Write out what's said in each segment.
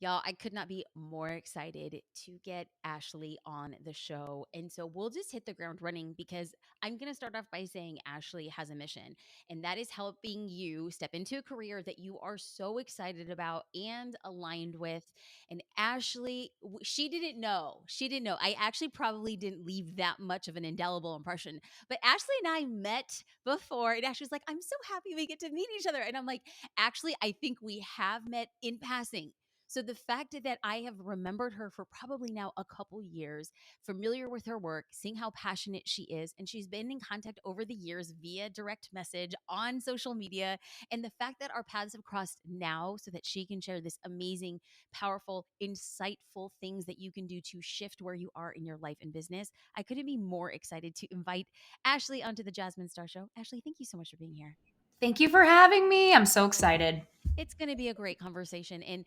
Y'all, I could not be more excited to get Ashley on the show. And so we'll just hit the ground running because I'm going to start off by saying Ashley has a mission, and that is helping you step into a career that you are so excited about and aligned with. And Ashley, she didn't know. She didn't know. I actually probably didn't leave that much of an indelible impression. But Ashley and I met before, and Ashley's like, I'm so happy we get to meet each other. And I'm like, actually, I think we have met in passing. So the fact that I have remembered her for probably now a couple years, familiar with her work, seeing how passionate she is, and she's been in contact over the years via direct message on social media, and the fact that our paths have crossed now so that she can share this amazing, powerful, insightful things that you can do to shift where you are in your life and business, I couldn't be more excited to invite Ashley onto the Jasmine Star Show. Ashley, thank you so much for being here. Thank you for having me. I'm so excited. It's going to be a great conversation. And,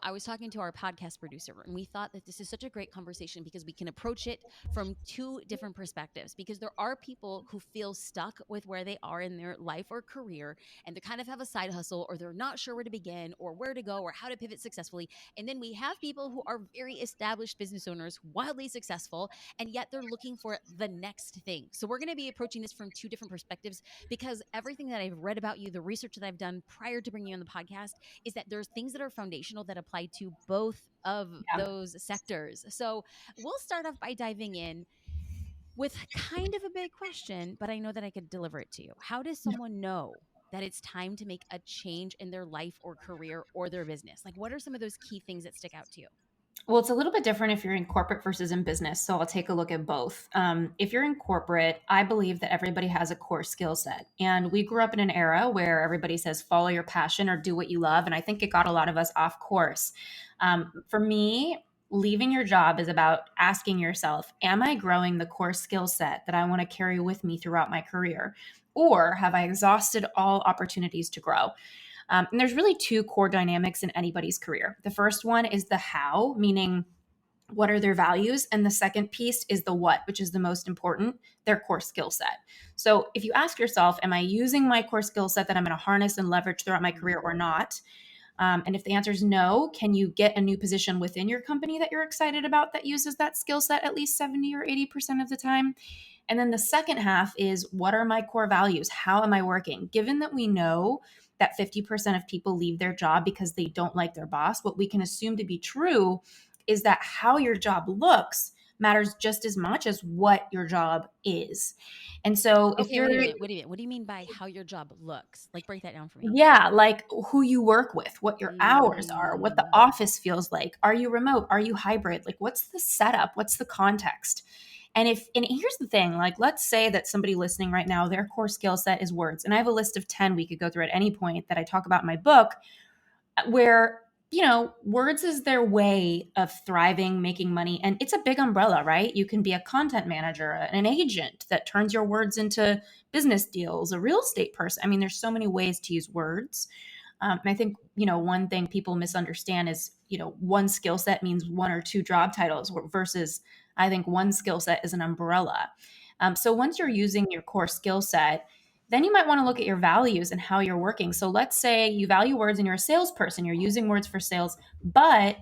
I was talking to our podcast producer, and we thought that this is such a great conversation because we can approach it from two different perspectives. Because there are people who feel stuck with where they are in their life or career, and they kind of have a side hustle, or they're not sure where to begin, or where to go, or how to pivot successfully. And then we have people who are very established business owners, wildly successful, and yet they're looking for the next thing. So we're going to be approaching this from two different perspectives because everything that I've read about you, the research that I've done prior to bringing you on the podcast, is that there's things that are foundational that apply to both of Yeah. those sectors. So we'll start off by diving in with kind of a big question, but I know that I could deliver it to you. How does someone know that it's time to make a change in their life or career or their business? Like, what are some of those key things that stick out to you? Well, it's a little bit different if you're in corporate versus in business. So I'll take a look at both. If you're in corporate, I believe that everybody has a core skill set. And we grew up in an era where everybody says, follow your passion or do what you love. And I think it got a lot of us off course. For me, leaving your job is about asking yourself, am I growing the core skill set that I want to carry with me throughout my career? Or have I exhausted all opportunities to grow? And there's really two core dynamics in anybody's career. The first one is the how, meaning what are their values? And the second piece is the what, which is the most important, their core skill set. So if you ask yourself, am I using my core skill set that I'm going to harness and leverage throughout my career or not? And if the answer is no, can you get a new position within your company that you're excited about that uses that skill set at least 70 or 80% of the time? And then the second half is what are my core values? How am I working? Given that we know that 50% of people leave their job because they don't like their boss, what we can assume to be true is that how your job looks matters just as much as what your job is. And so if Okay, you're, wait a minute. Wait a minute. What do you mean by how your job looks? Like, break that down for me. yeah, like who you work with, what your hours are, what the Mm. office feels like. Are you remote? Are you hybrid? Like, what's the setup? What's the context? And here's the thing, like, let's say that somebody listening right now, their core skill set is words. And I have a list of 10 we could go through at any point that I talk about in my book where words is their way of thriving, making money, and it's a big umbrella, right? You can be a content manager, an agent that turns your words into business deals, a real estate person. I mean, there's so many ways to use words. And I think one thing people misunderstand is one skill set means one or two job titles versus I think one skill set is an umbrella. So once you're using your core skill set, then you might want to look at your values and how you're working. So let's say you value words and you're a salesperson, you're using words for sales, but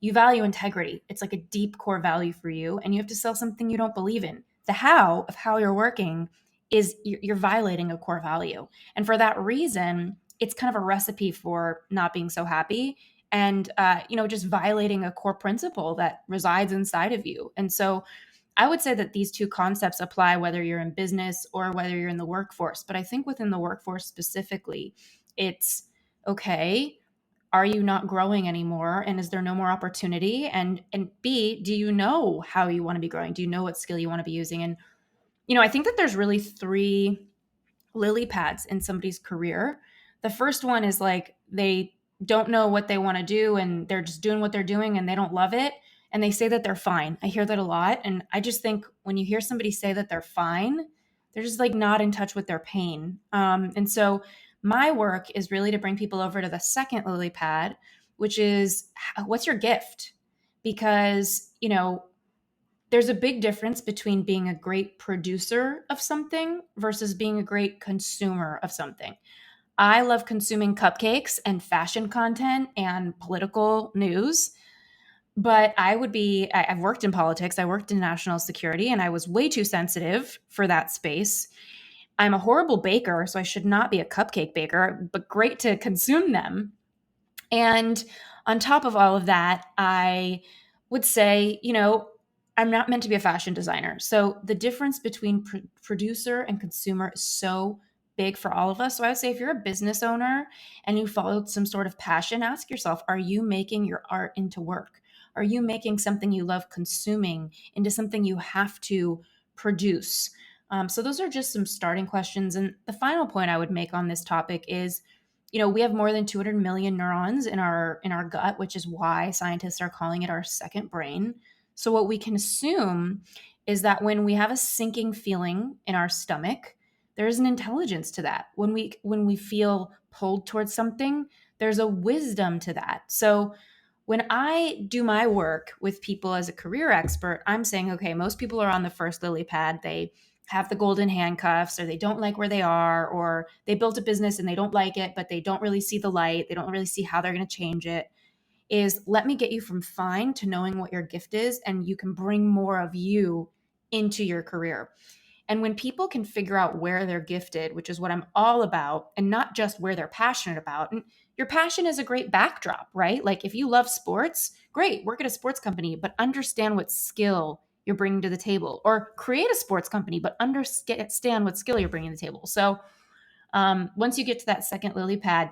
you value integrity. It's like a deep core value for you, and you have to sell something you don't believe in. The how of how you're working is you're violating a core value. And for that reason, it's kind of a recipe for not being so happy and just violating a core principle that resides inside of you. And so I would say that these two concepts apply whether you're in business or whether you're in the workforce. But I think within the workforce specifically, it's okay, are you not growing anymore? And is there no more opportunity? And B, do you know how you want to be growing? Do you know what skill you want to be using? And I think that there's really three lily pads in somebody's career. The first one is like they don't know what they want to do and they're just doing what they're doing and they don't love it and they say that they're fine. I hear that a lot, and I just think when you hear somebody say that they're fine, they're just like not in touch with their pain. And so my work is really to bring people over to the second lily pad, which is what's your gift? Because there's a big difference between being a great producer of something versus being a great consumer of something. I love consuming cupcakes and fashion content and political news. But I've worked in politics, I worked in national security, and I was way too sensitive for that space. I'm a horrible baker, so I should not be a cupcake baker, but great to consume them. And on top of all of that, I would say, I'm not meant to be a fashion designer. So the difference between producer and consumer is so big for all of us. So I would say if you're a business owner and you followed some sort of passion, ask yourself, are you making your art into work? Are you making something you love consuming into something you have to produce? So those are just some starting questions. And the final point I would make on this topic is, we have more than 200 million neurons in our gut, which is why scientists are calling it our second brain. So what we can assume is that when we have a sinking feeling in our stomach, there's an intelligence to that. When we feel pulled towards something, there's a wisdom to that. So when I do my work with people as a career expert, I'm saying, okay, most people are on the first lily pad. They have the golden handcuffs, or they don't like where they are, or they built a business and they don't like it, but they don't really see the light. They don't really see how they're going to change it. Is let me get you from fine to knowing what your gift is, and you can bring more of you into your career. And when people can figure out where they're gifted, which is what I'm all about, and not just where they're passionate about. And your passion is a great backdrop, right? Like if you love sports, great, work at a sports company, but understand what skill you're bringing to the table, or create a sports company, but understand what skill you're bringing to the table. So once you get to that second lily pad,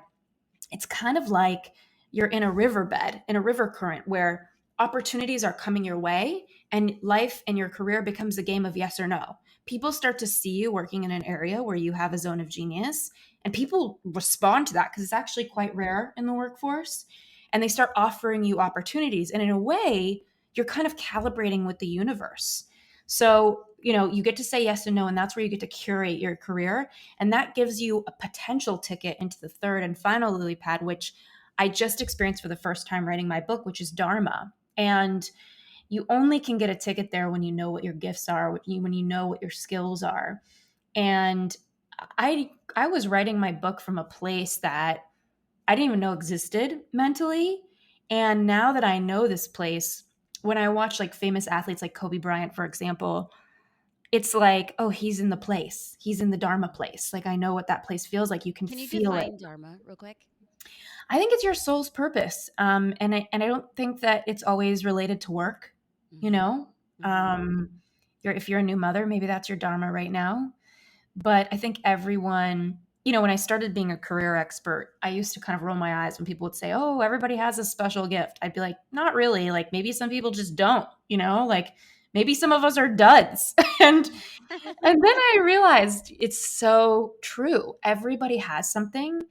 it's kind of like you're in a riverbed, in a river current where opportunities are coming your way, and life and your career becomes a game of yes or no. People start to see you working in an area where you have a zone of genius, and people respond to that because it's actually quite rare in the workforce. And they start offering you opportunities. And in a way, you're kind of calibrating with the universe. So, you get to say yes and no, and that's where you get to curate your career. And that gives you a potential ticket into the third and final lily pad, which I just experienced for the first time writing my book, which is Dharma. And you only can get a ticket there when you know what your gifts are, when you know what your skills are. And I was writing my book from a place that I didn't even know existed mentally. And now that I know this place, when I watch like famous athletes like Kobe Bryant, for example, it's like, oh, he's in the place. He's in the Dharma place. Like I know what that place feels like. You can Can you feel it. define dharma real quick? I think it's your soul's purpose. And I don't think that it's always related to work, you Mm-hmm. know? Mm-hmm. Um, if you're a new mother, maybe that's your Dharma right now. But I think everyone, when I started being a career expert, I used to kind of roll my eyes when people would say, oh, everybody has a special gift. I'd be like, not really. Like maybe some people just don't, like maybe some of us are duds. And then I realized it's so true. Everybody has something.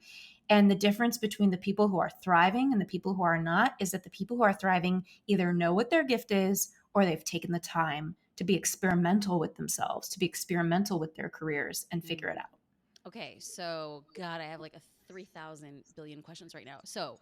And the difference between the people who are thriving and the people who are not is that the people who are thriving either know what their gift is, or they've taken the time to be experimental with themselves, to be experimental with their careers and figure it out. Okay, so God, I have like a 3,000 billion questions right now. So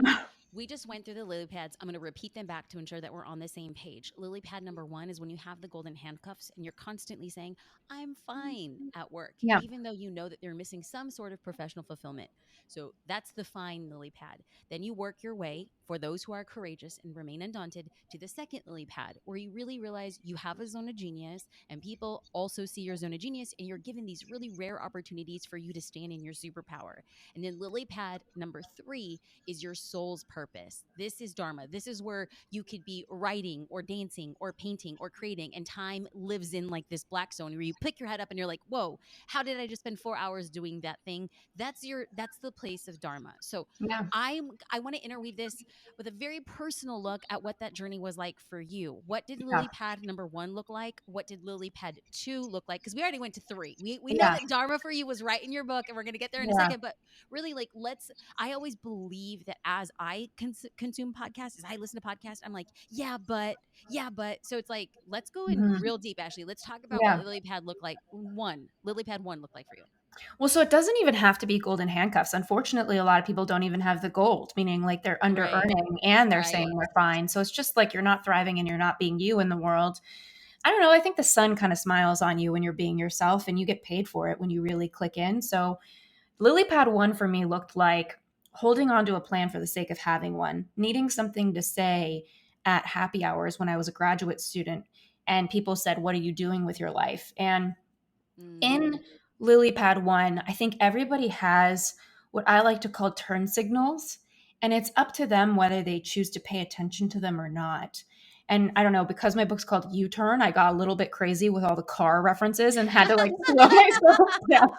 we just went through the lily pads. I'm going to repeat them back to ensure that we're on the same page. Lily pad number one is when you have the golden handcuffs and you're constantly saying, I'm fine at work, Yeah. even though you know that they're missing some sort of professional fulfillment. So that's the fine lily pad. Then you work your way, for those who are courageous and remain undaunted, to the second lily pad, where you really realize you have a zone of genius and people also see your zone of genius, and you're given these really rare opportunities for you to stand in your superpower. And then lily pad number three is your soul's purpose. This is dharma. This is where you could be writing or dancing or painting or creating, and time lives in like this black zone where you pick your head up and you're like, whoa, how did I just spend 4 hours doing that thing? That's the place of dharma. So Yeah. I want to interweave this with a very personal look at what that journey was like for you. What did Yeah. lily pad number one look like? What did lily pad two look like? Because we already went to three. We know Yeah. that dharma for you was right in your book, and we're going to get there in a Yeah. second. But really, like, I always believe that as I consume podcasts, as I listen to podcasts, I'm like, yeah, but. So it's like, let's go in Mhm. real deep, Ashley. Let's talk about what Yeah. lily pad looked like. Lily pad one looked like for you. Well, so it doesn't even have to be golden handcuffs. Unfortunately, a lot of people don't even have the gold, meaning like they're under Right. earning and they're saying Right. they're fine. So it's just like you're not thriving and you're not being you in the world. I don't know. I think the sun kind of smiles on you when you're being yourself, and you get paid for it when you really click in. So Lilypad 1 for me looked like holding on to a plan for the sake of having one, needing something to say at happy hours when I was a graduate student and people said, "What are you doing with your life?" And in Mm. Lilypad 1, I think everybody has what I like to call turn signals, and it's up to them whether they choose to pay attention to them or not. And I don't know, because my book's called U Turn, I got a little bit crazy with all the car references and had to like slow myself down.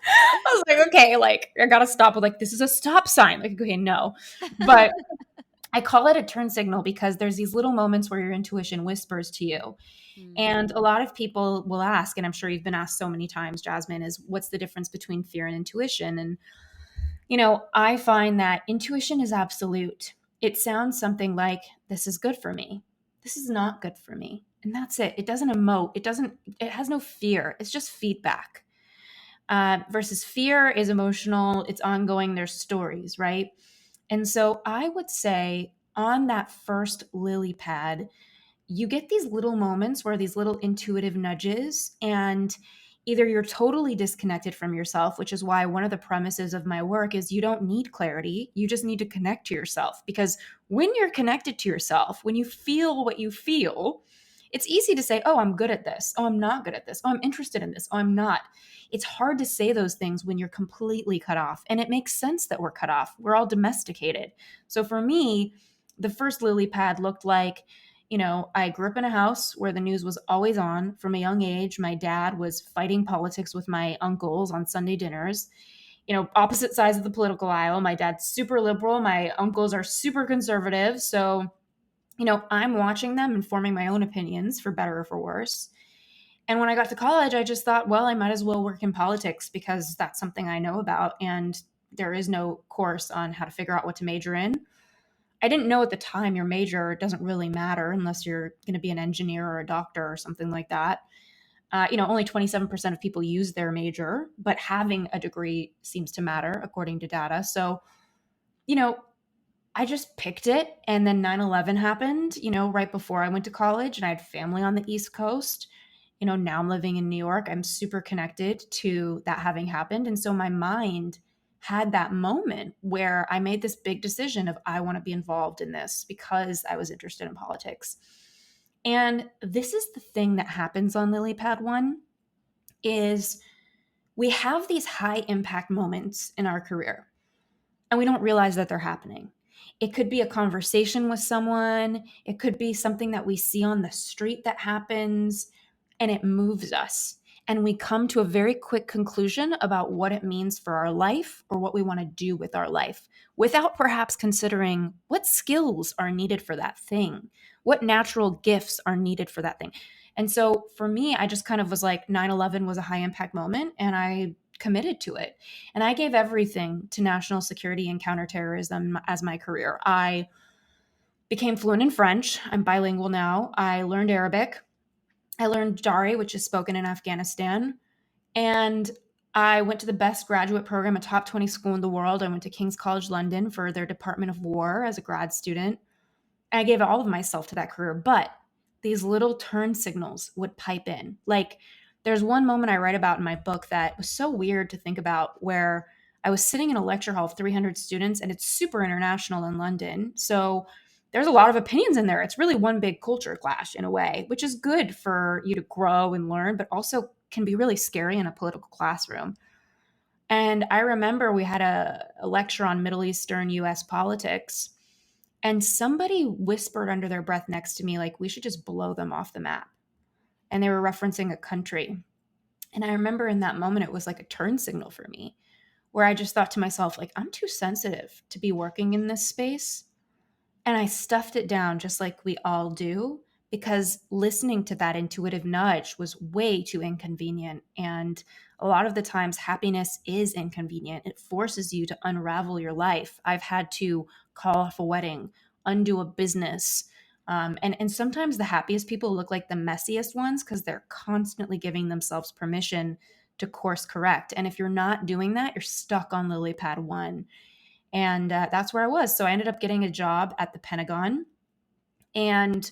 I was like, okay, like I gotta stop with like this is a stop sign. Like, okay, no. But I call it a turn signal because there's these little moments where your intuition whispers to you. And Mhm. a lot of people will ask, and I'm sure you've been asked so many times, Jasmine, is what's the difference between fear and intuition? And, I find that intuition is absolute. It sounds something like, this is good for me. This is not good for me. And that's it. It doesn't emote. It has no fear. It's just feedback. Versus fear is emotional, it's ongoing, there's stories, right? And so I would say on that first lily pad, you get these little moments where these little intuitive nudges, and either you're totally disconnected from yourself, which is why one of the premises of my work is you don't need clarity, you just need to connect to yourself. Because when you're connected to yourself, when you feel what you feel, it's easy to say, oh, I'm good at this, oh, I'm not good at this, oh, I'm interested in this, oh, I'm not. It's hard to say those things when you're completely cut off, and it makes sense that we're cut off, we're all domesticated. So for me, the first lily pad looked like, I grew up in a house where the news was always on from a young age. My dad was fighting politics with my uncles on Sunday dinners, opposite sides of the political aisle. My dad's super liberal, my uncles are super conservative. So, I'm watching them and forming my own opinions for better or for worse. And when I got to college, I just thought, well, I might as well work in politics because that's something I know about. And there is no course on how to figure out what to major in. I didn't know at the time your major doesn't really matter unless you're going to be an engineer or a doctor or something like that. Only 27% of people use their major, but having a degree seems to matter according to data. So, you know, I just picked it. And then 9/11 happened, right before I went to college, and I had family on the East Coast. Now I'm living in New York. I'm super connected to that having happened. And so my mind had that moment where I made this big decision of I want to be involved in this because I was interested in politics. And this is the thing that happens on Lilypad 1 is we have these high impact moments in our career and we don't realize that they're happening. It could be a conversation with someone, it could be something that we see on the street that happens, and it moves us. And we come to a very quick conclusion about what it means for our life or what we want to do with our life without perhaps considering what skills are needed for that thing, what natural gifts are needed for that thing. And so for me, I just kind of was like 9/11 was a high impact moment and I committed to it. And I gave everything to national security and counterterrorism as my career. I became fluent in French. I'm bilingual now. I learned Arabic. I learned Dari, which is spoken in Afghanistan. And I went to the best graduate program, a top 20 school in the world. I went to King's College London for their Department of War as a grad student. And I gave all of myself to that career. But these little turn signals would pipe in. Like there's one moment I write about in my book that was so weird to think about where I was sitting in a lecture hall of 300 students and it's super international in London. So there's a lot of opinions in there. It's really one big culture clash in a way, which is good for you to grow and learn, but also can be really scary in a political classroom. And I remember we had a lecture on Middle Eastern US politics, and somebody whispered under their breath next to me, like, we should just blow them off the map. And they were referencing a country. And I remember in that moment, it was like a turn signal for me where I just thought to myself, like, I'm too sensitive to be working in this space. And I stuffed it down just like we all do because listening to that intuitive nudge was way too inconvenient. And a lot of the times, happiness is inconvenient. It forces you to unravel your life. I've had to call off a wedding, undo a business. And sometimes the happiest people look like the messiest ones because they're constantly giving themselves permission to course correct. And if you're not doing that, you're stuck on Lilypad 1. And that's where I was. So I ended up getting a job at the Pentagon. And,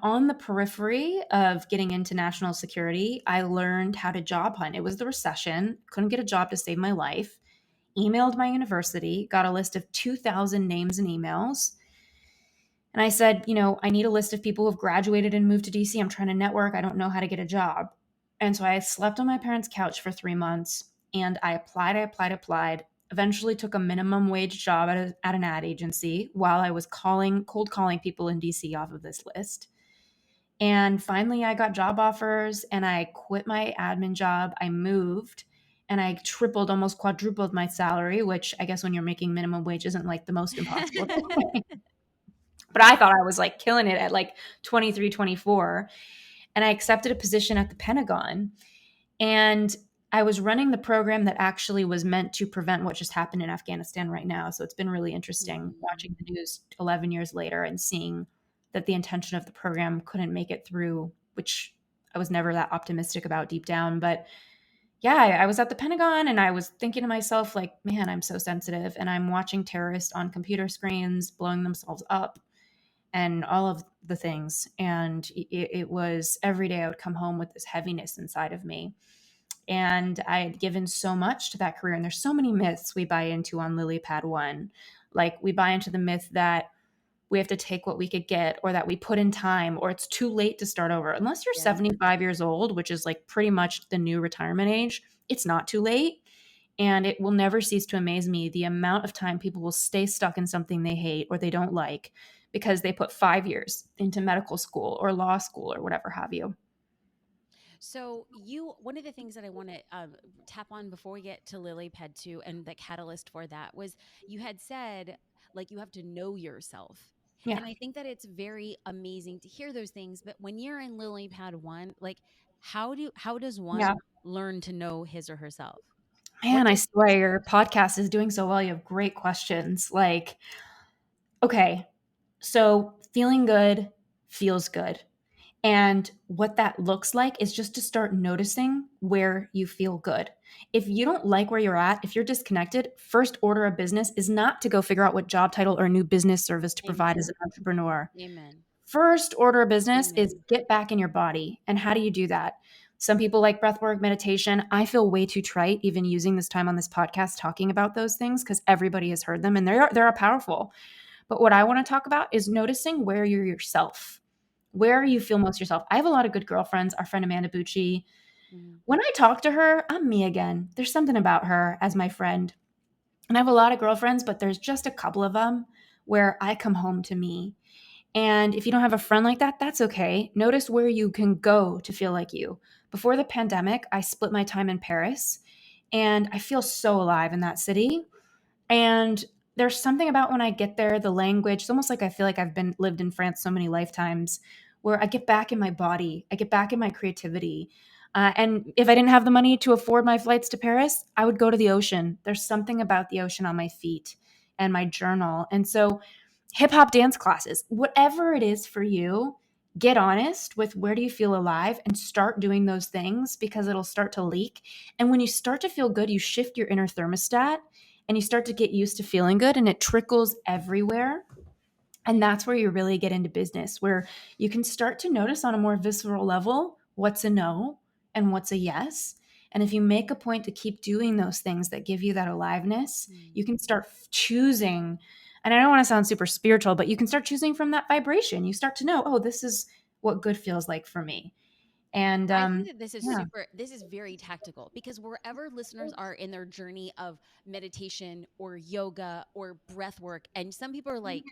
on the periphery of getting into national security, I learned how to job hunt. It was the recession, couldn't get a job to save my life. Emailed my university, got a list of 2,000 names and emails. And I said, I need a list of people who have graduated and moved to DC. I'm trying to network. I don't know how to get a job. And so I slept on my parents' couch for 3 months and I applied. Eventually took a minimum wage job at an ad agency while I was cold calling people in DC off of this list. And finally, I got job offers and I quit my admin job. I moved and I tripled, almost quadrupled my salary, which I guess when you're making minimum wage isn't like the most impossible thing. But I thought I was like killing it at like 23, 24. And I accepted a position at the Pentagon. And I was running the program that actually was meant to prevent what just happened in Afghanistan right now. So it's been really interesting watching the news 11 years later and seeing that the intention of the program couldn't make it through, which I was never that optimistic about deep down. But yeah, I was at the Pentagon and I was thinking to myself, like, man, I'm so sensitive. And I'm watching terrorists on computer screens blowing themselves up and all of the things. And it was every day I would come home with this heaviness inside of me. And I had given so much to that career. And there's so many myths we buy into on Lilypad One. Like we buy into the myth that we have to take what we could get or that we put in time or it's too late to start over. Unless you're Yeah. 75 years old, which is like pretty much the new retirement age, it's not too late. And it will never cease to amaze me the amount of time people will stay stuck in something they hate or they don't like because they put 5 years into medical school or law school or whatever have you. So one of the things that I want to tap on before we get to Lilypad 2 and the catalyst for that was you had said like you have to know yourself. Yeah. And I think that it's very amazing to hear those things. But when you're in Lilypad 1, like how does Yeah. one learn to know his or herself? What Man, I does swear your podcast is doing so well. You have great questions. Like, okay, so feeling good feels good. And what that looks like is just to start noticing where you feel good. If you don't like where you're at, if you're disconnected, first order of business is not to go figure out what job title or new business service to provide as Amen. an entrepreneur. Amen. First order of business is Amen. get back in your body. And how do you do that? Some people like breathwork, meditation. I feel way too trite even using this time on this podcast talking about those things because everybody has heard them and they're powerful. But what I want to talk about is noticing where you're yourself, where you feel most yourself. I have a lot of good girlfriends. Our friend Amanda Bucci. Mhm. When I talk to her, I'm me again. There's something about her as my friend. And I have a lot of girlfriends, but there's just a couple of them where I come home to me. And if you don't have a friend like that, that's okay. Notice where you can go to feel like you. Before the pandemic, I split my time in Paris, and I feel so alive in that city. And there's something about when I get there, the language, it's almost like I feel like I've been lived in France so many lifetimes where I get back in my body, I get back in my creativity. And if I didn't have the money to afford my flights to Paris, I would go to the ocean. There's something about the ocean on my feet and my journal. And so, hip hop dance classes, whatever it is for you, get honest with where do you feel alive and start doing those things because it'll start to leak. And when you start to feel good, you shift your inner thermostat and you start to get used to feeling good and it trickles everywhere. And that's where you really get into business, where you can start to notice on a more visceral level what's a no and what's a yes. And if you make a point to keep doing those things that give you that aliveness, you can start choosing. And I don't want to sound super spiritual, but you can start choosing from that vibration. You start to know, oh, this is what good feels like for me. And I think that this is yeah, this is very tactical because wherever listeners are in their journey of meditation or yoga or breath work, and some people are like,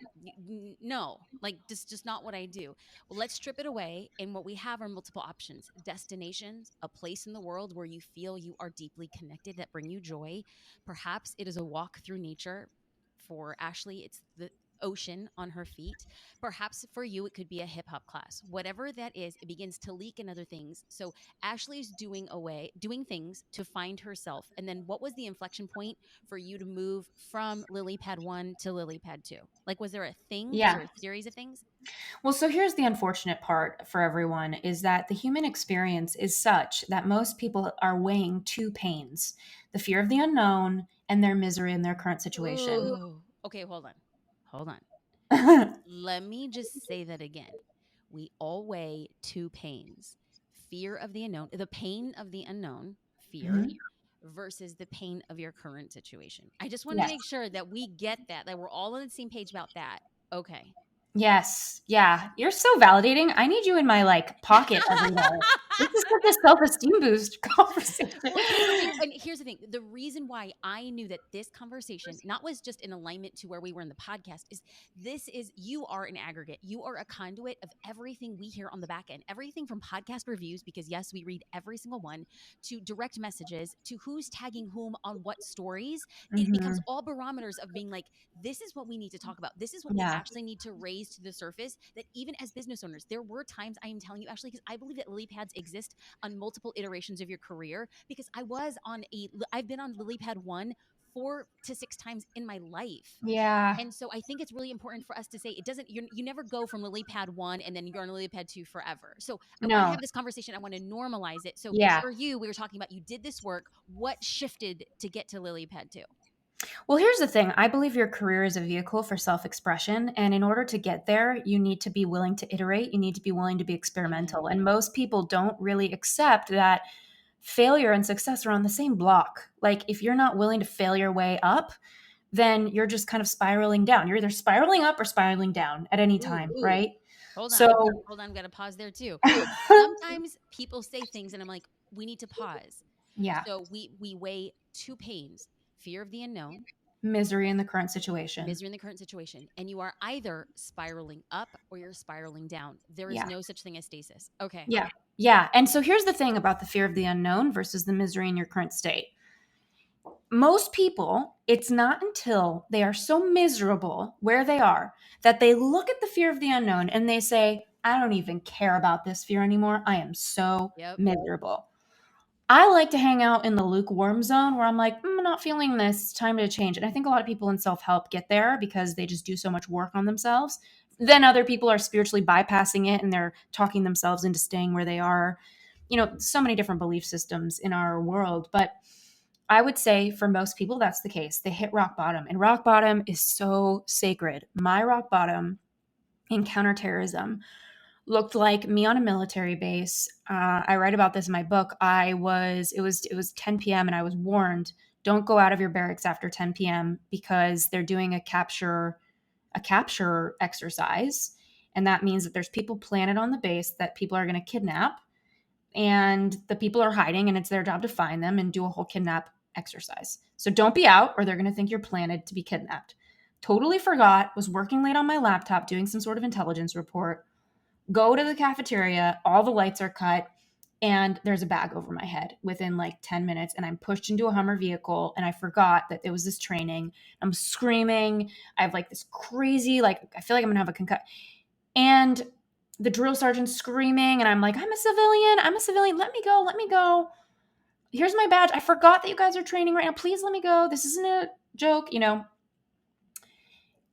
No, like this is just not what I do. Well, let's strip it away. And what we have are multiple options destinations, a place in the world where you feel you are deeply connected that bring you joy. Perhaps it is a walk through nature. For Ashley, it's the ocean on her feet. Perhaps for you, it could be a hip hop class. Whatever that is, it begins to leak in other things. So Ashley's doing things to find herself. And then what was the inflection point for you to move from Lilypad 1 to Lilypad 2? Like, was there a thing? Was yeah. there a series of things? Well, so here's the unfortunate part for everyone is that the human experience is such that most people are weighing two pains, the fear of the unknown and their misery in their current situation. Ooh. Okay, hold on. Hold on. Let me just say that again. We all weigh two pains: fear of the unknown, the pain of the unknown, fear, Mhm. versus the pain of your current situation. I just want to Yes. make sure that we get that we're all on the same page about that. Okay. Yes. Yeah. You're so validating. I need you in my like pocket every day. This is such a self-esteem boost conversation. Well, here's the thing, and here's the thing. The reason why I knew that this conversation not was just in alignment to where we were in the podcast is this is you are an aggregate. You are a conduit of everything we hear on the back end. Everything from podcast reviews, because yes, we read every single one, to direct messages, to who's tagging whom on what stories. It becomes Mhm. all barometers of being like, this is what we need to talk about. This is what we Yeah. actually need to raise to the surface. That even as business owners, there were times I am telling you, Ashley, because I believe that lily pads exist on multiple iterations of your career, because I've been on Lilypad 1 4 to 6 times in my life. Yeah. And so I think it's really important for us to say it doesn't, you never go from Lilypad 1 and then you're on Lilypad 2 forever. So I want to No. have this conversation. I want to normalize it. So Yeah. for you, we were talking about, you did this work. What shifted to get to Lilypad 2? Well, here's the thing. I believe your career is a vehicle for self-expression, and in order to get there, you need to be willing to iterate. You need to be willing to be Amen. experimental. And most people don't really accept that failure and success are on the same block. Like if you're not willing to fail your way up, then you're just kind of spiraling down. You're either spiraling up or spiraling down at any Ooh, time, ooh. right? Hold on. So Hold on. I'm going to pause there too. Sometimes people say things and I'm like, we need to pause. yeah, So we weigh two pains: fear of the unknown, misery in the current situation. misery in the current situation, and you are either spiraling up or you're spiraling down. There is Yeah. no such thing as stasis. Okay. Yeah. Yeah. And so here's the thing about the fear of the unknown versus the misery in your current state. Most people, it's not until they are so miserable where they are that they look at the fear of the unknown and they say, I don't even care about this fear anymore. I am so Yep. miserable. I like to hang out in the lukewarm zone where I'm like, I'm not feeling this. It's time to change. And I think a lot of people in self help get there because they just do so much work on themselves. Then other people are spiritually bypassing it and they're talking themselves into staying where they are. So many different belief systems in our world. But I would say for most people, that's the case. They hit rock bottom, and rock bottom is so sacred. My rock bottom in counterterrorism looked like me on a military base. I write about this in my book. It was 10 p.m. and I was warned, don't go out of your barracks after 10 p.m. because they're doing a capture exercise, and that means that there's people planted on the base that people are going to kidnap, and the people are hiding, and it's their job to find them and do a whole kidnap exercise. So don't be out, or they're going to think you're planted to be kidnapped. Totally forgot. Was working late on my laptop doing some sort of intelligence report. Go to the cafeteria, all the lights are cut, and there's a bag over my head within like 10 minutes. And I'm pushed into a Hummer vehicle, and I forgot that there was this training. I'm screaming. I have like this crazy, like, I feel like I'm gonna have a concussion. And the drill sergeant's screaming, and I'm like, I'm a civilian. I'm a civilian. Let me go. Let me go. Here's my badge. I forgot that you guys are training right now. Please let me go. This isn't a joke.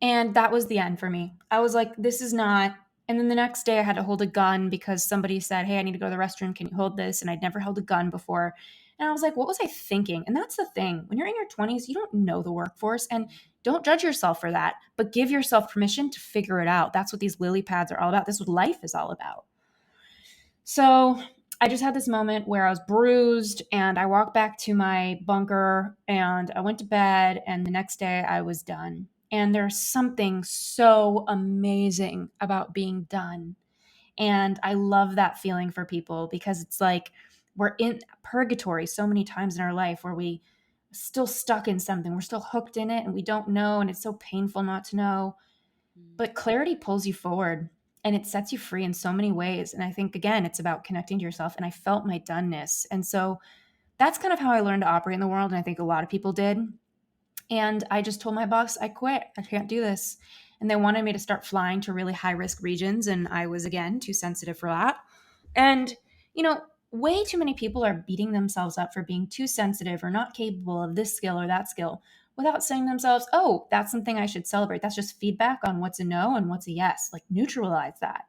And that was the end for me. I was like, this is not. And then the next day I had to hold a gun because somebody said, hey, I need to go to the restroom. Can you hold this? And I'd never held a gun before. And I was like, what was I thinking? And that's the thing. When you're in your 20s, you don't know the workforce, and don't judge yourself for that, but give yourself permission to figure it out. That's what these lily pads are all about. This is what life is all about. So I just had this moment where I was bruised, and I walked back to my bunker and I went to bed, and the next day I was done. And there's something so amazing about being done. And I love that feeling for people because it's like we're in purgatory so many times in our life where we still stuck in something. We're still hooked in it and we don't know, and it's so painful not to know. Mm. But clarity pulls you forward and it sets you free in so many ways. And I think, again, it's about connecting to yourself. And I felt my doneness. And so that's kind of how I learned to operate in the world. And I think a lot of people did. And I just told my boss, I quit. I can't do this. And they wanted me to start flying to really high risk regions. And I was, again, too sensitive for that. And, way too many people are beating themselves up for being too sensitive or not capable of this skill or that skill without saying to themselves, oh, that's something I should celebrate. That's just feedback on what's a no and what's a yes. Like, neutralize that.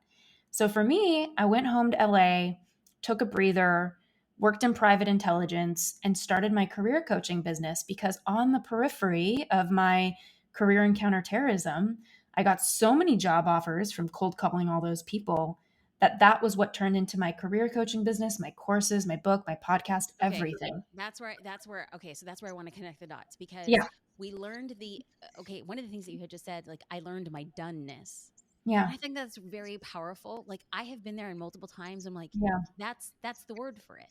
So for me, I went home to LA, took a breather, worked in private intelligence, and started my career coaching business because on the periphery of my career in counterterrorism, I got so many job offers from cold calling all those people that was what turned into my career coaching business, my courses, my book, my podcast, Okay. everything. Okay, so that's where I want to connect the dots because Yeah. we learned okay, one of the things that you had just said, like I learned my doneness. And Yeah. I think that's very powerful. Like I have been there in multiple times. I'm like, Yeah. that's the word for it.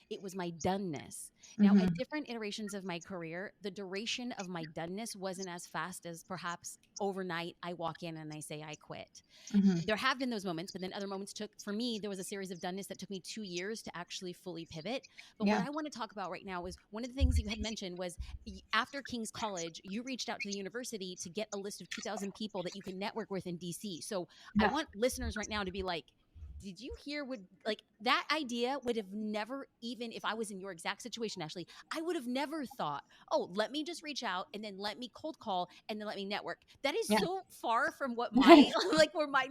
It was my doneness. Now, at Mhm. different iterations of my career, the duration of my doneness wasn't as fast as perhaps overnight I walk in and I say I quit. Mhm. There have been those moments, but then other moments took, for me, there was a series of doneness that took me 2 years to actually fully pivot. But what Yeah. I want to talk about right now is one of the things you had mentioned was after King's College, you reached out to the university to get a list of 2,000 people that you can network with in DC. So I Yeah. want listeners right now to be like, did you hear would like that idea would have never, even if I was in your exact situation, Ashley, I would have never thought, oh, let me just reach out and then let me cold call and then let me network. That is Yeah. so far from what my like where my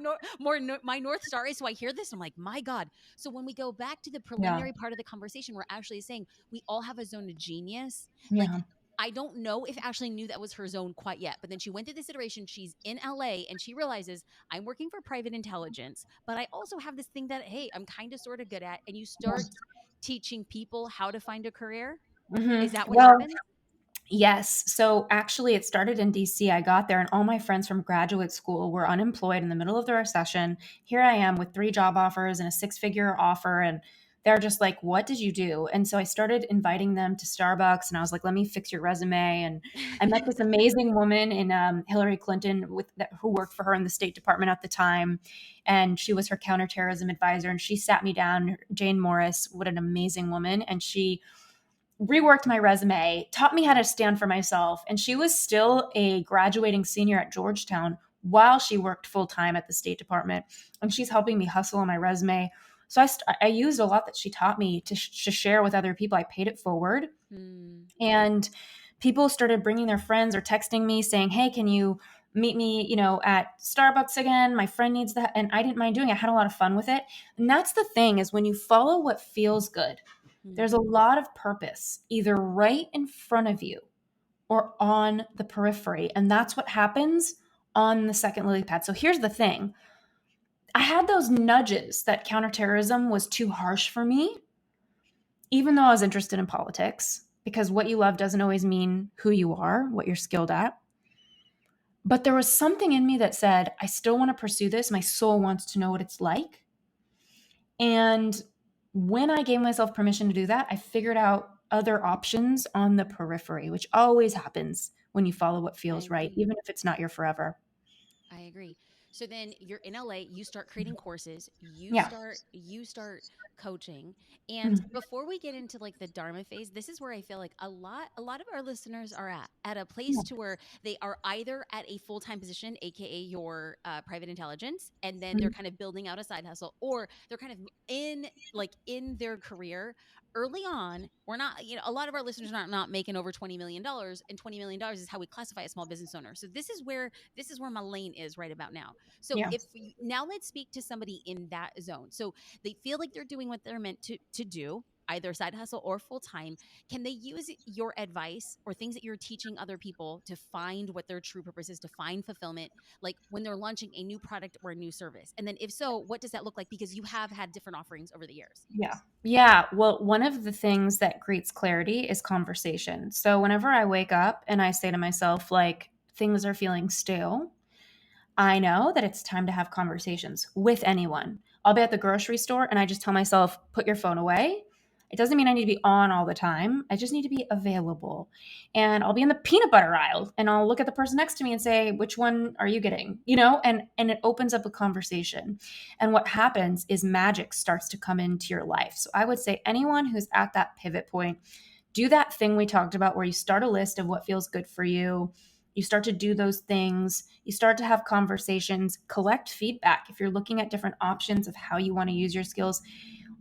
my North Star is. So I hear this, I'm like, my God. So when we go back to the Yeah. preliminary part of the conversation where Ashley is saying we all have a zone of genius, like Yeah. I don't know if Ashley knew that was her zone quite yet, but then she went through this iteration. She's in LA and she realizes I'm working for private intelligence, but I also have this thing that, hey, I'm kind of sort of good at. And you start teaching people how to find a career. Is Mhm. that what Well, happened? yes. So actually, it started in DC. I got there, and all my friends from graduate school were unemployed in the middle of the recession. Here I am with 3 job offers and a 6-figure offer. And they're just like, what did you do? And so I started inviting them to Starbucks, and I was like, let me fix your resume. And I met this amazing woman in Hillary Clinton who worked for her in the State Department at the time. And she was her counter-terrorism advisor. And she sat me down, Jane Morris, what an amazing woman. And she reworked my resume, taught me how to stand for myself. And she was still a graduating senior at Georgetown while she worked full time at the State Department. And she's helping me hustle on my resume. So I used a lot that she taught me to share with other people. I paid it forward. Hmm. And people started bringing their friends or texting me saying, hey, can you meet me, at Starbucks again? My friend needs that. And I didn't mind doing it. I had a lot of fun with it. And that's the thing is when you follow what feels good, Hmm. there's a lot of purpose either right in front of you or on the periphery. And that's what happens on the second Lilypad. So here's the thing. I had those nudges that counterterrorism was too harsh for me, even though I was interested in politics, because what you love doesn't always mean who you are, what you're skilled at. But there was something in me that said, I still want to pursue this. My soul wants to know what it's like. And when I gave myself permission to do that, I figured out other options on the periphery, which always happens when you follow what I feels right, agree. even if it's not your forever. I agree. So then you're in LA, you start creating courses, Yeah. you start coaching. And Mhm. before we get into like the Dharma phase, this is where I feel like a lot of our listeners are at a Yeah. place to where they are either at a full-time position, aka your private intelligence, and then they're Mhm. kind of building out a side hustle, or they're kind of in their career early on. We're not, a lot of our listeners are not making over $20 million, and $20 million is how we classify a small business owner. So this is where my lane is right about now. So Yeah. now let's speak to somebody in that zone. So they feel like they're doing what they're meant to do, either side hustle or full time. Can they use your advice or things that you're teaching other people to find what their true purpose is, to find fulfillment, like when they're launching a new product or a new service? And then if so, what does that look like? Because you have had different offerings over the years. Yeah. Yeah. Well, one of the things that creates clarity is conversation. So whenever I wake up and I say to myself, like, things are feeling stale, I know that it's time to have conversations with anyone. I'll be at the grocery store and I just tell myself, put your phone away. It doesn't mean I need to be on all the time. I just need to be available. And I'll be in the peanut butter aisle and I'll look at the person next to me and say, which one are you getting? And it opens up a conversation. And what happens is magic starts to come into your life. So I would say anyone who's at that pivot point, do that thing we talked about where you start a list of what feels good for you. You start to do those things. You start to have conversations, collect feedback. If you're looking at different options of how you want to use your skills,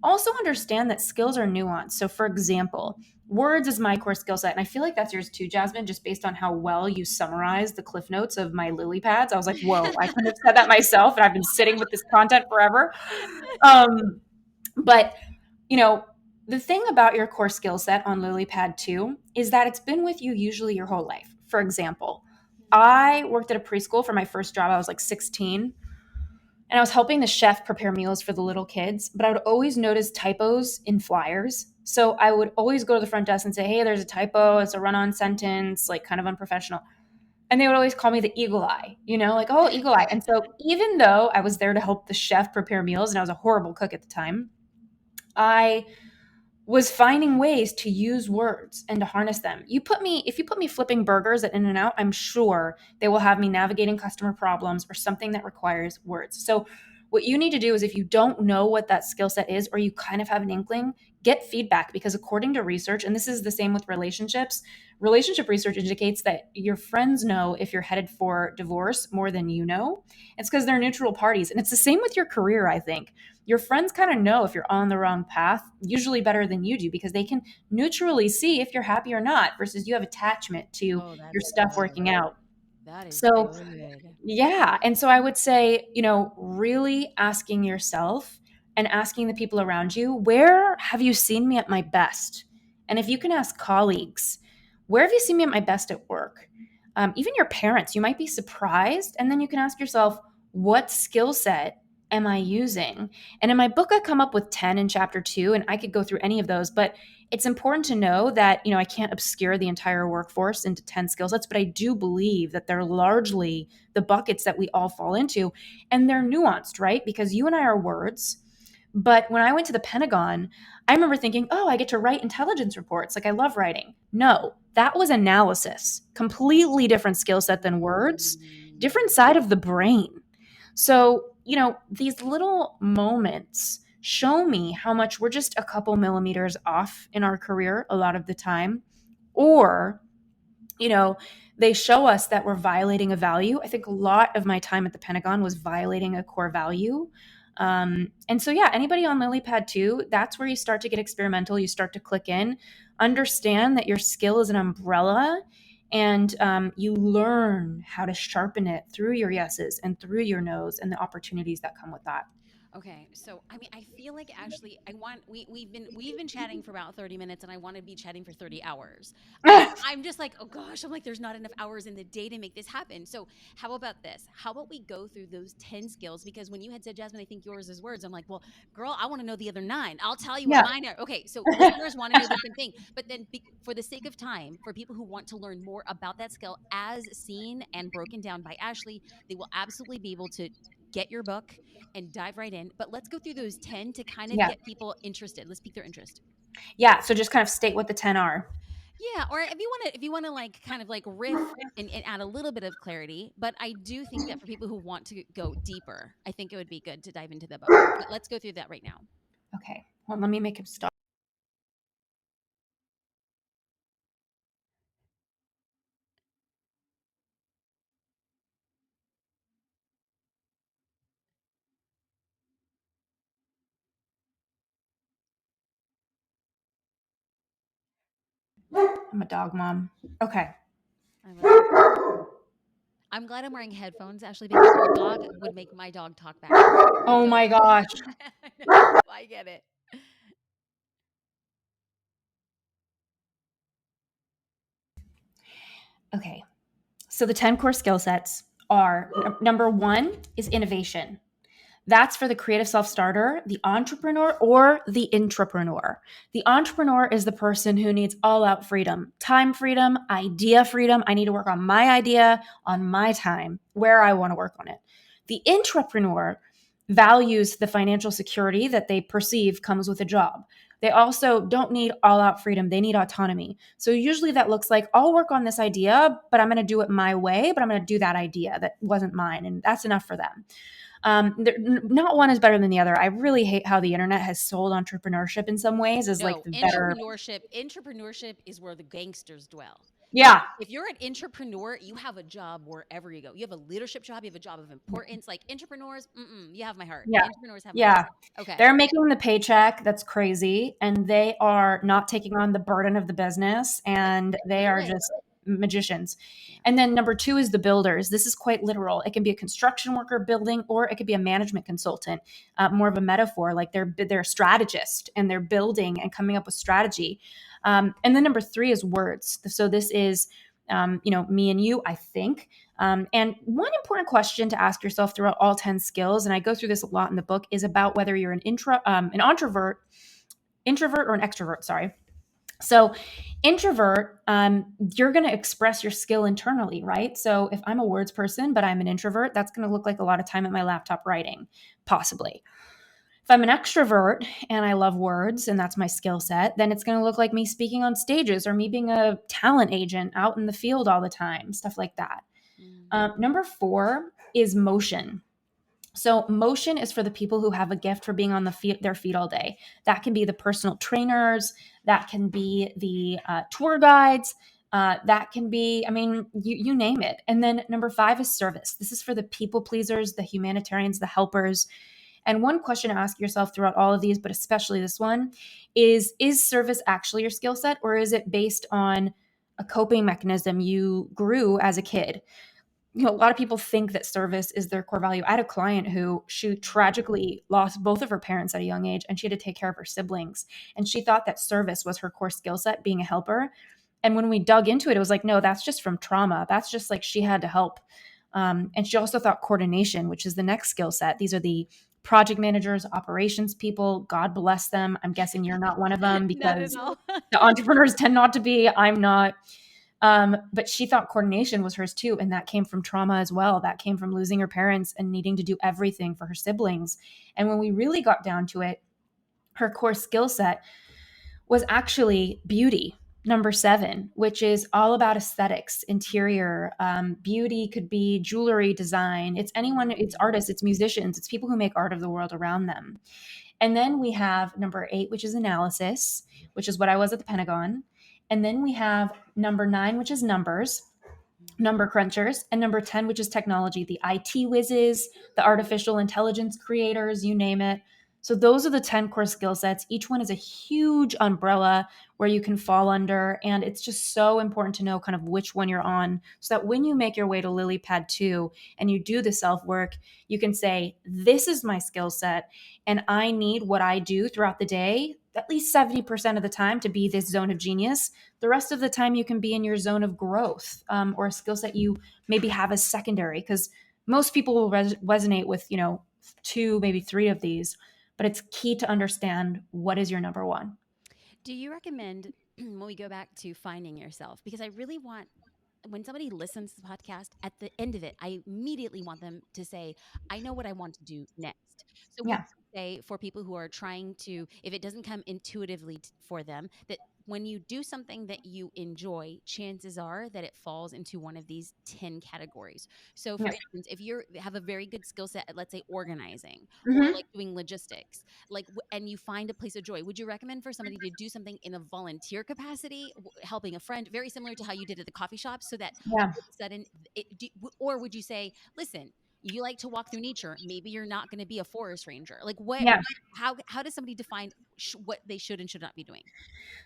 also understand that skills are nuanced. So, for example, words is my core skill set. And I feel like that's yours too, Jasmine, just based on how well you summarized the cliff notes of my lily pads. I was like, whoa, I couldn't have said that myself. And I've been sitting with this content forever. Um, but you know, the thing about your core skill set on Lilypad 2 is that it's been with you usually your whole life. For example, I worked at a preschool for my first job. I was like 16. and I was helping the chef prepare meals for the little kids, but I would always notice typos in flyers. So I would always go to the front desk and say, hey, there's a typo. It's a run on sentence, like kind of unprofessional. And they would always call me the eagle eye, like, oh, eagle eye. And so even though I was there to help the chef prepare meals and I was a horrible cook at the time, I was finding ways to use words and to harness them. If you put me flipping burgers at In-N-Out, I'm sure they will have me navigating customer problems or something that requires words. So what you need to do is, if you don't know what that skill set is, or you kind of have an inkling, get feedback, because according to research, and this is the same with relationships, relationship research indicates that your friends know if you're headed for divorce more than you know. It's because they're neutral parties. And it's the same with your career, I think. Your friends kind of know if you're on the wrong path, usually better than you do, because they can neutrally see if you're happy or not, versus you have attachment to Oh, your that's stuff good. working out. That is So, good. yeah. And so I would say, really asking yourself and asking the people around you, where have you seen me at my best? And if you can ask colleagues, where have you seen me at my best at work? Even your parents, you might be surprised. And then you can ask yourself, what skill set am I using? And in my book, I come up with 10 in chapter 2, and I could go through any of those, but it's important to know that, I can't obscure the entire workforce into 10 skill sets, but I do believe that they're largely the buckets that we all fall into. And they're nuanced, right? Because you and I are words. But when I went to the Pentagon, I remember thinking, oh, I get to write intelligence reports. Like, I love writing. No, that was analysis. Completely different skill set than words, different side of the brain. So, these little moments show me how much we're just a couple millimeters off in our career a lot of the time. Or, you know, they show us that we're violating a value. I think a lot of my time at the Pentagon was violating a core value. And so, yeah, anybody on Lilypad too, that's where you start to get experimental. You start to click in, understand that your skill is an umbrella, and you learn how to sharpen it through your yeses and through your nos and the opportunities that come with that. Okay, so I mean, I feel like actually, I want we've been chatting for about 30 minutes, and I want to be chatting for 30 hours. I'm just like, oh gosh, I'm like, there's not enough hours in the day to make this happen. So how about this? How about we go through those 10 skills? Because when you had said, Jasmine, I think yours is words. I'm like, well, girl, I want to know the other nine. I'll tell you what Yeah. mine are. Okay, so listeners want to know the same thing, but then for the sake of time, for people who want to learn more about that skill as seen and broken down by Ashley, they will absolutely be able to get your book and dive right in. But let's go through those 10 to kind of Yeah. get people interested. Let's pique their interest. Yeah. So just kind of state what the 10 are. Yeah, or if you want to like kind of like riff and add a little bit of clarity, but I do think that for people who want to go deeper, I think it would be good to dive into the book. But let's go through that right now. Okay. Well, let me make him stop. I'm a dog mom. Okay. I love it. I'm glad I'm wearing headphones, Ashley, because your dog would make my dog talk back. Oh So my gosh. I know, I get it. Okay. So the 10 core skill sets are, number one is innovation. That's for the creative self starter, the entrepreneur, or the intrapreneur. The entrepreneur is the person who needs all out freedom, time freedom, idea freedom. I need to work on my idea on my time, where I want to work on it. The intrapreneur values the financial security that they perceive comes with a job. They also don't need all out freedom, they need autonomy. So usually that looks like, I'll work on this idea, but I'm going to do it my way, but I'm going to do that idea that wasn't mine. And that's enough for them. Not one is better than the other. I really hate how the internet has sold entrepreneurship in some ways as like No, the better. entrepreneurship is where the gangsters dwell. Yeah, If you're an entrepreneur, you have a job wherever you go. You have a leadership job, you have a job of importance. Like entrepreneurs, you have my heart. yeah, Entrepreneurs have my heart. yeah. Okay. They're making the paycheck. That's crazy. And they are not taking on the burden of the business. And they are Literally. just magicians. Yeah. And then number two is the builders. This is quite literal. It can be a construction worker building, or it could be a management consultant, more of a metaphor. Like they're a strategist and they're building and coming up with strategy. And then number three is words. So this is me and you, I think. And one important question to ask yourself throughout all 10 skills, and I go through this a lot in the book, is about whether you're an introvert or an extrovert. Sorry. So, introvert, you're going to express your skill internally, right? So, if I'm a words person, but I'm an introvert, that's going to look like a lot of time at my laptop writing, possibly. If I'm an extrovert and I love words and that's my skill set, then it's going to look like me speaking on stages or me being a talent agent out in the field all the time, stuff like that. Mm. Number 4 is motion. So motion is for the people who have a gift for being on their feet all day. That can be the personal trainers. That can be the tour guides. That can be, I mean, you name it. And then number 5 is service. This is for the people pleasers, the humanitarians, the helpers. And one question to ask yourself throughout all of these, but especially this one, is service actually your skill set, or is it based on a coping mechanism you grew as a kid? A lot of people think that service is their core value. I had a client who she tragically lost both of her parents at a young age, and she had to take care of her siblings. And she thought that service was her core skill set, being a helper. And when we dug into it, it was like, no, that's just from trauma. That's just like she had to help. And she also thought coordination, which is the next skill set. These are the project managers, operations people. God bless them. I'm guessing you're not one of them Not at because all. the entrepreneurs tend not to be. I'm not. But she thought coordination was hers too. And that came from trauma as well. That came from losing her parents and needing to do everything for her siblings. And when we really got down to it, her core skill set was actually beauty, number 7, which is all about aesthetics, interior. Beauty could be jewelry design. It's anyone, it's artists, it's musicians, it's people who make art of the world around them. And then we have number 8, which is analysis, which is what I was at the Pentagon. And then we have number 9, which is numbers, number crunchers, and number 10, which is technology, the IT whizzes, the artificial intelligence creators, you name it. So those are the 10 core skill sets. Each one is a huge umbrella where you can fall under. And it's just so important to know kind of which one you're on so that when you make your way to Lilypad 2 and you do the self work, you can say, this is my skill set. And I need what I do throughout the day, at least 70% of the time, to be this zone of genius. The rest of the time, you can be in your zone of growth, or a skill set you maybe have as secondary, because most people will resonate with, 2, maybe 3 of these. But it's key to understand what is your number one. Do you recommend when we go back to finding yourself? Because I really want, when somebody listens to the podcast, at the end of it, I immediately want them to say, I know what I want to do next. So, would Yeah. you say for people who are trying to, if it doesn't come intuitively for them, that when you do something that you enjoy, chances are that it falls into one of these 10 categories. So, for Yeah. instance, if you have a very good skill set at, let's say, organizing or Mm-hmm. like doing logistics, like, and you find a place of joy, would you recommend for somebody to do something in a volunteer capacity, helping a friend, very similar to how you did at the coffee shop, so that Yeah. all of a sudden, or would you say, listen, you like to walk through nature, maybe you're not going to be a forest ranger? Like, Yeah. how does somebody define what they should and should not be doing?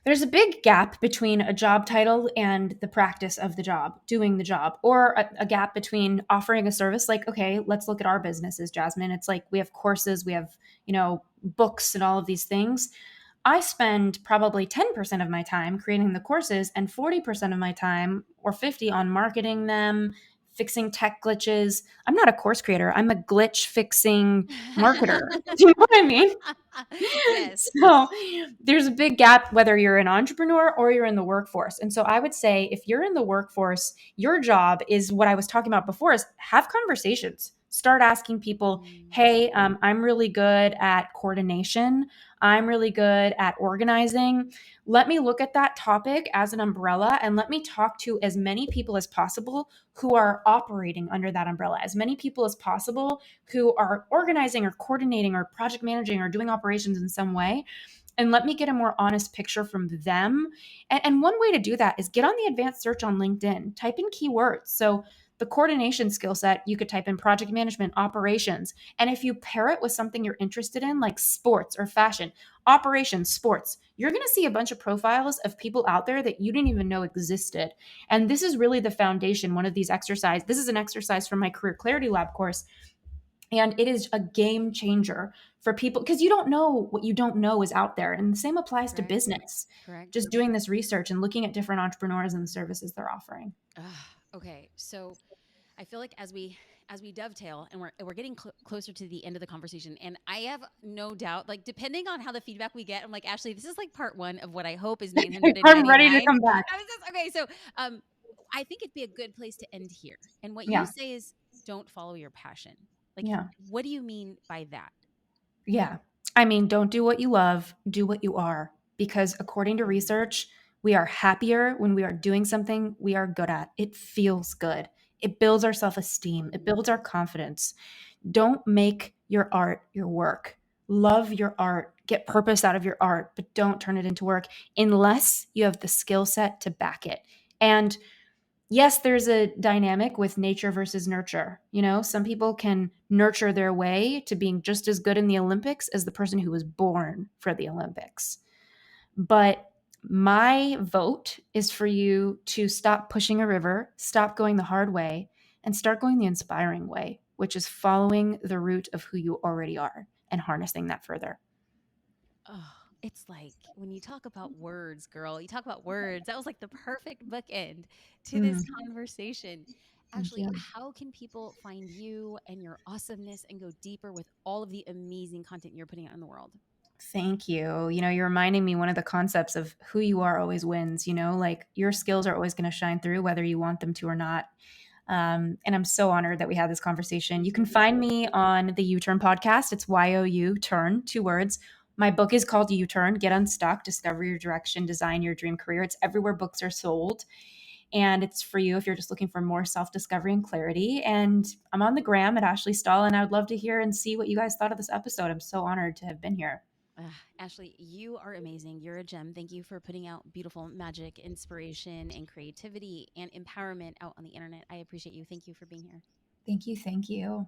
There's a big gap between a job title and the practice of the job, doing the job, or a gap between offering a service. Like, okay, let's look at our businesses, Jasmine. It's like we have courses, we have, books and all of these things. I spend probably 10% of my time creating the courses and 40% of my time, or 50, on marketing them, fixing tech glitches. I'm not a course creator. I'm a glitch fixing marketer. Do you know what I mean? Yes. So there's a big gap whether you're an entrepreneur or you're in the workforce. And so I would say if you're in the workforce, your job is what I was talking about before, is have conversations. Start asking people, Mm. hey, I'm really good at coordination. I'm really good at organizing. Let me look at that topic as an umbrella and let me talk to as many people as possible who are operating under that umbrella, as many people as possible who are organizing or coordinating or project managing or doing operations in some way. And let me get a more honest picture from them. And one way to do that is get on the advanced search on LinkedIn, type in keywords. So the coordination skill set, you could type in project management, operations. And if you pair it with something you're interested in, like sports or fashion, operations, sports, you're going to see a bunch of profiles of people out there that you didn't even know existed. And this is really the foundation. One of these exercises, this is an exercise from my Career Clarity Lab course. And it is a game changer for people because you don't know what you don't know is out there. And the same applies to Correct. business. Correct. Just doing this research and looking at different entrepreneurs and the services they're offering. Okay. So I feel like as we dovetail and we're getting closer to the end of the conversation, and I have no doubt, like depending on how the feedback we get, I'm like, Ashley, this is like part one of what I hope is I'm ready to 999. come back. I was just okay. So um, I think it'd be a good place to end here. And what you Yeah. say is, don't follow your passion. Like, Yeah. what do you mean by that? Yeah. I mean, don't do what you love, do what you are. Because according to Mm, research, we are happier when we are doing something we are good at. It feels good. It builds our self esteem, it mm, builds our confidence. Don't make your art your work. Love your art, get purpose out of your art, but don't turn it into work unless you have the skill set to back it. And yes, there's a dynamic with nature versus nurture. You know, some people can nurture their way to being just as good in the Olympics as the person who was born for the Olympics. But my vote is for you to stop pushing a river, stop going the hard way, and start going the inspiring way, which is following the root of who you already are and harnessing that further. oh, it's like when you talk about words, girl, you talk about words. That was like the perfect bookend to this Mm, conversation. thank Ashley, you. how can people find you and your awesomeness and go deeper with all of the amazing content you're putting out in the world? Thank you. You know, you're reminding me one of the concepts of who you are always wins, you know, like your skills are always going to shine through whether you want them to or not. And I'm so honored that we had this conversation. You can find me on the U Turn podcast. It's YOU Turn, two words. My book is called U Turn Get Unstuck, Discover Your Direction, Design Your Dream Career. It's everywhere books are sold. And it's for you if you're just looking for more self discovery and clarity. And I'm on the gram at Ashley Stahl, and I would love to hear and see what you guys thought of this episode. I'm so honored to have been here. Ashley, you are amazing. You're a gem. Thank you for putting out beautiful magic, inspiration, and creativity and empowerment out on the internet. I appreciate you. Thank you for being here. Thank you. Thank you.